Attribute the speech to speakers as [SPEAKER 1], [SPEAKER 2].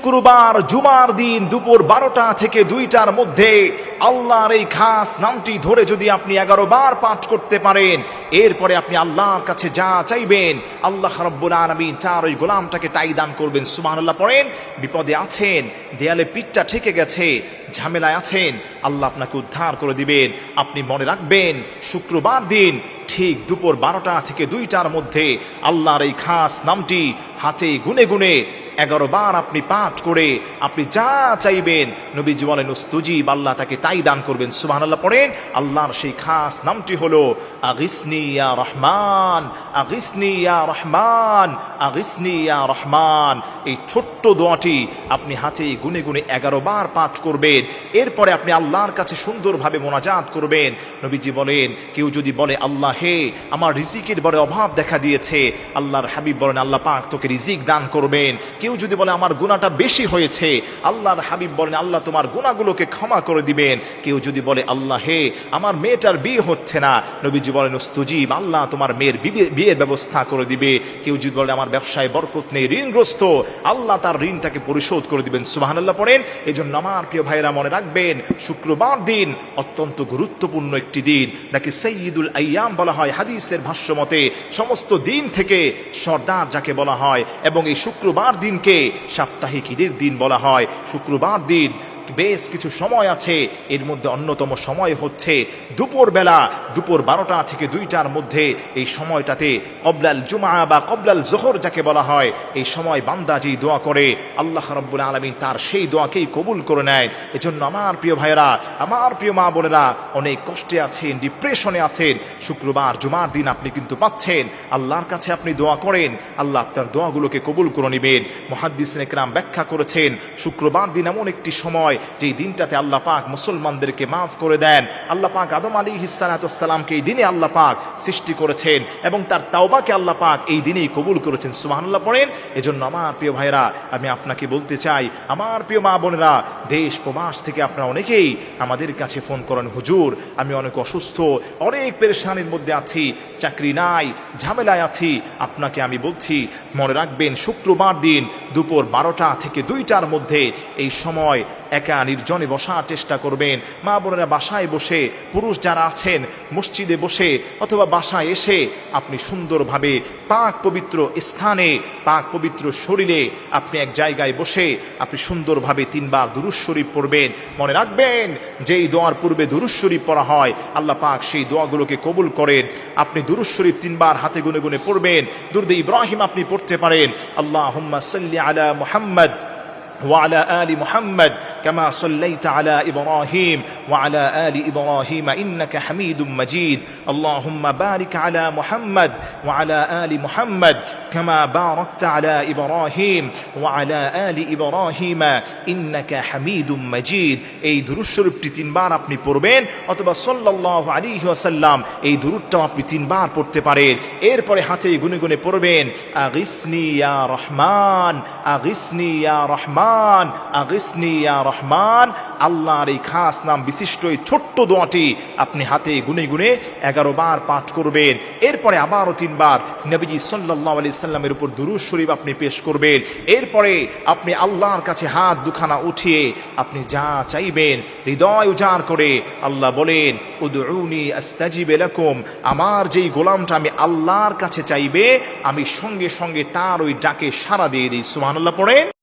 [SPEAKER 1] শুক্রবার জুমার দিন দুপুর 12টা থেকে 2টার মধ্যে আল্লাহর এই খাস নামটি ধরে যদি আপনি 11 বার পাঠ করতে পারেন, এরপরে আপনি আল্লাহর কাছে যা চাইবেন আল্লাহ রাব্বুল আলামিন তার ওই গোলামটাকে তাই দান করবেন। সুবহানাল্লাহ পড়েন। বিপদে আছেন, দেয়ালে পিঠটা ঠেকে গেছে, ঝামেলায় আছেন, আল্লাহ আপনাকে উদ্ধার করে দিবেন। আপনি মনে রাখবেন শুক্রবার দিন ঠিক দুপুর 12টা থেকে 2টার মধ্যে আল্লাহর এই খাস নামটি হাতে গুনে গুনে 11 বার আপনি পাঠ করে আপনি যা চাইবেন নবীজি বলেন উস্তুজিব, আল্লাহ তাকে তাই দান করবেন। সুবহানাল্লাহ পড়েন। আল্লাহর সেই খাস নামটি হলো আগিসনি ইয়া রহমান, আগিসনি ইয়া রহমান, আগিসনি ইয়া রহমান। এই ছোট্ট দোয়াটি আপনি হাতে গুনে গুনে 11 বার পাঠ করবেন। এরপরে আপনি আল্লাহর কাছে সুন্দরভাবে মোনাজাত করবেন। নবীজি বলেন কেউ যদি বলে আল্লাহ হে আমার রিজিকের বড় অভাব দেখা দিয়েছে, আল্লাহর হাবিব বলেন আল্লাহ পাক তোকে রিজিক দান করবেন। কেউ যদি বলে আমার গুনাহটা বেশি হয়েছে, আল্লাহর হাবিব বলেন আল্লাহ তোমার গুনাহগুলোকে ক্ষমা করে দিবেন। কেউ যদি বলে আল্লাহ হে আমার মেয়েটার বিয়ে হচ্ছে না, নবীজি বলেন উস্তুজিব, আল্লাহ তোমার মেয়ের বিয়ের ব্যবস্থা করে দিবে। কেউ যদি বলে আমার ব্যবসায় বরকত নেই, ঋণগ্রস্ত, আল্লাহ তার ঋণটাকে পরিশোধ করে দিবেন। সুবহানাল্লাহ পড়েন। এই জন্য আমার প্রিয় ভাইরা মনে রাখবেন শুক্রবার দিন অত্যন্ত গুরুত্বপূর্ণ একটি দিন, নাকি সাইয়্যিদুল আইয়াম বলা হয় হাদিসের ভাষ্য মতে। সমস্ত দিন থেকে সর্দার যাকে বলা হয়, এবং এই শুক্রবার দিনকে সাপ্তাহিক ঈদের দিন বলা হয়। শুক্রবার দিন বেশ কিছু সময় আছে, এর মধ্যে অন্যতম সময় হচ্ছে দুপুরবেলা, দুপুর 12টা থেকে 2টার মধ্যে। এই সময়টাতে কবলাল জুমা বা কবলাল জোহর যাকে বলা হয়, এই সময় বান্দা যেই দোয়া করে আল্লাহ রাব্বুল আলামিন তার সেই দোয়াকেই কবুল করে নেয়। এজন্য আমার প্রিয় ভাইয়েরা, আমার প্রিয় মা বোনেরা, অনেক কষ্টে আছেন, ডিপ্রেশনে আছেন, শুক্রবার জুমার দিন আপনি কিন্তু পাচ্ছেন। আল্লাহর কাছে আপনি দোয়া করেন, আল্লাহ আপনার দোয়াগুলোকে কবুল করে নেবেন। মুহাদ্দিসিন ইকরাম ব্যাখ্যা করেছেন শুক্রবার দিন এমন একটি সময় যেই দিনটাতে আল্লাহ পাক মুসলমানদেরকে মাফ করে দেন। আল্লাহ পাক আদম আলাইহিস সালামকে এই দিনে আল্লাহ পাক সৃষ্টি করেছেন এবং তার তাওবাকে আল্লাহ পাক এই দিনেই কবুল করেছেন। সুবহানাল্লাহ পড়েন। এজন্য আমার প্রিয় ভাইরা আমি আপনাকে বলতে চাই, আমার প্রিয় মা বোনেরা, দেশ প্রবাস থেকে আপনারা অনেকেই আমাদের কাছে ফোন করেন, হুজুর আমি অনেক অসুস্থ, অনেক পেরেশানির মধ্যে আছি, চাকরি নাই, ঝামেলায় আছি। আপনাকে আমি বলছি মনে রাখবেন শুক্রবার দিন দুপুর 12টা থেকে 2টার মধ্যে এই সময় একা নির্জনে বসার চেষ্টা করবেন। মা বোনেরা বাসায় বসে, পুরুষ যারা আছেন মসজিদে বসে অথবা বাসায় এসে আপনি সুন্দরভাবে পাক পবিত্র স্থানে, পাক পবিত্র শরীরে আপনি এক জায়গায় বসে আপনি সুন্দরভাবে 3 বার দুরূদ শরীফ পড়বেন। মনে রাখবেন যেই দোয়ার পূর্বে দুরূদ শরীফ পড়া হয় আল্লাহ পাক সেই দোয়াগুলোকে কবুল করেন। আপনি দুরূদ শরীফ 3 বার হাতে গুনে গুনে পড়বেন। দুরূদে ইব্রাহিম আপনি পড়তে পারেন, আল্লাহুম্মা সাল্লি আলা মুহাম্মদ وعلى آل محمد كما صليت على إبراهيم وعلى آل إبراهيم إنك حميد مجيد اللهم بارك على محمد وعلى آل محمد كما باركت على إبراهيم وعلى آل إبراهيم إنك حميد مجيد। এই দুরূদ শরীফটি 3 বার আপনি পড়বেন, অথবা সাল্লাল্লাহু আলাইহি ওয়াসাল্লাম এই দুরূদটাও আপনি 3 বার পড়তে পারেন। এরপরে হাতে গুনে গুনে পড়বেন আগিসনি ইয়া রহমান, আগিসনি ইয়া রহমান, আগিসনি ইয়া রহমান। আল্লাহর এই খাস নাম বিশিষ্ট এই ছোট্ট দোয়াটি আপনি হাতে গুনে গুনে 11 বার পাঠ করবেন। এরপরে আবারও 3 বার নবীজি সাল্লাল্লাহু আলাইহি সাল্লামের উপর দুরূদ শরীফ আপনি পেশ করবেন। এরপরে আপনি আল্লাহর কাছে হাত দুখানা উঠিয়ে আপনি যা চাইবেন হৃদয় উজাড় করে, আল্লাহ বলেন উদউনি আস্তাজিব লাকুম, আমার যেই গোলামটা আমি আল্লাহর কাছে চাইবে আমি সঙ্গে সঙ্গে তার ওই ডাকে সাড়া দিয়ে দিই। সুবহানাল্লাহ পড়েন।